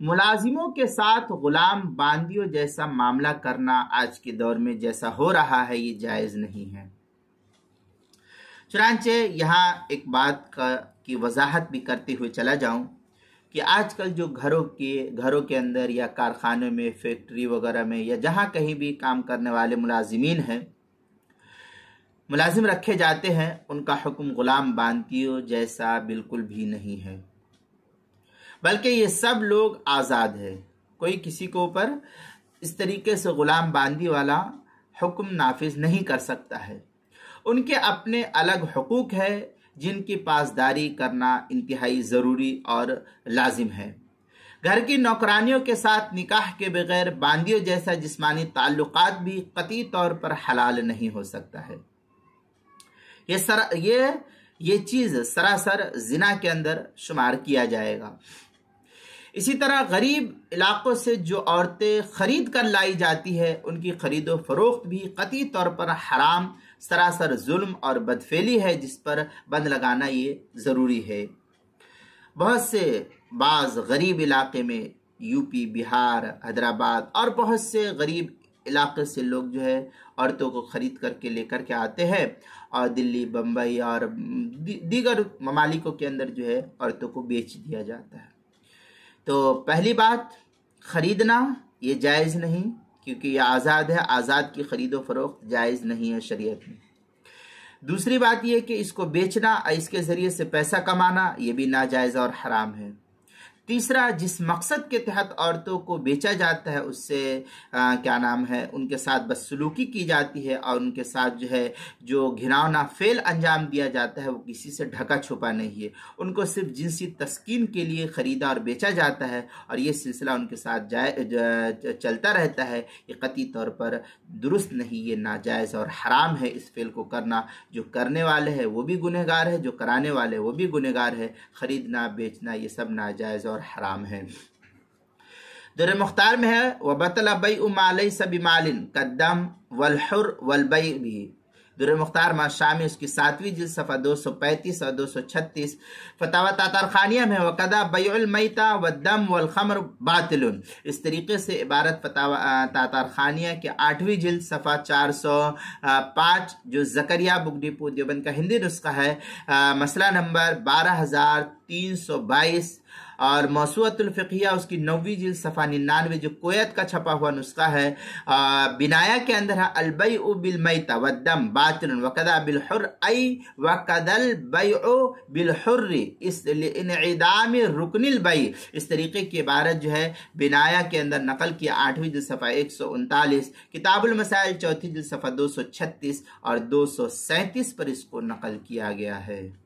मुलाजिमों के साथ गुलाम बांदियों जैसा मामला करना आज के दौर में जैसा हो रहा है ये जायज़ नहीं है। चुनांचे यहाँ एक बात की वजाहत भी करते हुए चला जाऊं कि आजकल जो घरों के अंदर या कारखानों में, फैक्ट्री वगैरह में या जहाँ कहीं भी काम करने वाले मुलाजिम रखे जाते हैं, उनका हुक्म गुलाम बांदियों जैसा बिल्कुल भी नहीं है, बल्कि ये सब लोग आज़ाद है। कोई किसी के ऊपर इस तरीके से गुलाम बांदी वाला हुक्म नाफिज नहीं कर सकता है। उनके अपने अलग हुकूक है जिनकी पासदारी करना इंतहाई ज़रूरी और लाजिम है। घर की नौकरानियों के साथ निकाह के बगैर बांदियों जैसा जिस्मानी ताल्लुकात भी कतई तौर पर हलाल नहीं हो सकता है। ये चीज़ सरासर जिना के अंदर शुमार किया जाएगा। इसी तरह गरीब इलाकों से जो औरतें खरीद कर लाई जाती है, उनकी खरीदो फरोख्त भी कतई तौर पर हराम, सरासर जुल्म और बदफेली है, जिस पर बंद लगाना ये ज़रूरी है। बहुत से बाज़ गरीब इलाके में यूपी, बिहार, हैदराबाद और बहुत से गरीब इलाके से लोग जो है औरतों को ख़रीद करके लेकर के आते हैं और दिल्ली, बम्बई और दीगर ममालिकों के अंदर जो है औरतों को बेच दिया जाता है। तो पहली बात, ख़रीदना ये जायज़ नहीं, क्योंकि ये आज़ाद है। आज़ाद की ख़रीदो फरोख्त जायज़ नहीं है शरीयत में। दूसरी बात यह कि इसको बेचना और इसके ज़रिए से पैसा कमाना ये भी नाजायज़ और हराम है। तीसरा, जिस मकसद के तहत औरतों को बेचा जाता है उससे उनके साथ बदसलूकी की जाती है और उनके साथ जो है जो घिनौना फेल अंजाम दिया जाता है वो किसी से ढका छुपा नहीं है। उनको सिर्फ जिनसी तस्कीन के लिए ख़रीदा और बेचा जाता है और ये सिलसिला उनके साथ चलता रहता है। ये कतई तौर पर दुरुस्त नहीं, ये नाजायज़ और हराम है इस फेल को करना। जो करने वाले हैं वो भी गुनहगार है, जो कराने वाले वो भी गुनहगार है। ख़रीदना, बेचना ये सब नाजायज़ और हराम है। दुर मुख्तार में है वबतल बैउ मा लैसा बिमालिन कद्दम वल हुर वल बै भी। दुर मुख्तार मा शामी उसकी 7वीं जिल्द सफ़ा 235 और 236। फतावा तातारखानिया में वकदा बैउल मैता वद्दम वल खमर बातिलुन। इस तरीके से इबारत फतावा तातारखानिया के 8वीं जिल्द सफ़ा 405 जो ज़करिया बुक डिपो देवबंद का हिंदी नुस्खा है, मसला नंबर 12322 और मौसूअतुल फ़िक़हिया उसकी 9वीं जिल्द सफ़ा 99 जो कोयत का छपा हुआ नुस्खा है। बिनाया के अंदर है अल बैउ बिल मैता वद्दम बातिल वकदा बिल हुर आई वकदल बैउ बिल हुर्री इस इनइदाम रुकनिल बै। इस तरीके की इबारत जो है बिनाया के अंदर नकल किया 8वीं जिल्द सफ़ा 139, किताबुल मसाइल 4थी जिल्द सफ़ा 236 और 237 पर इसको नकल किया गया है।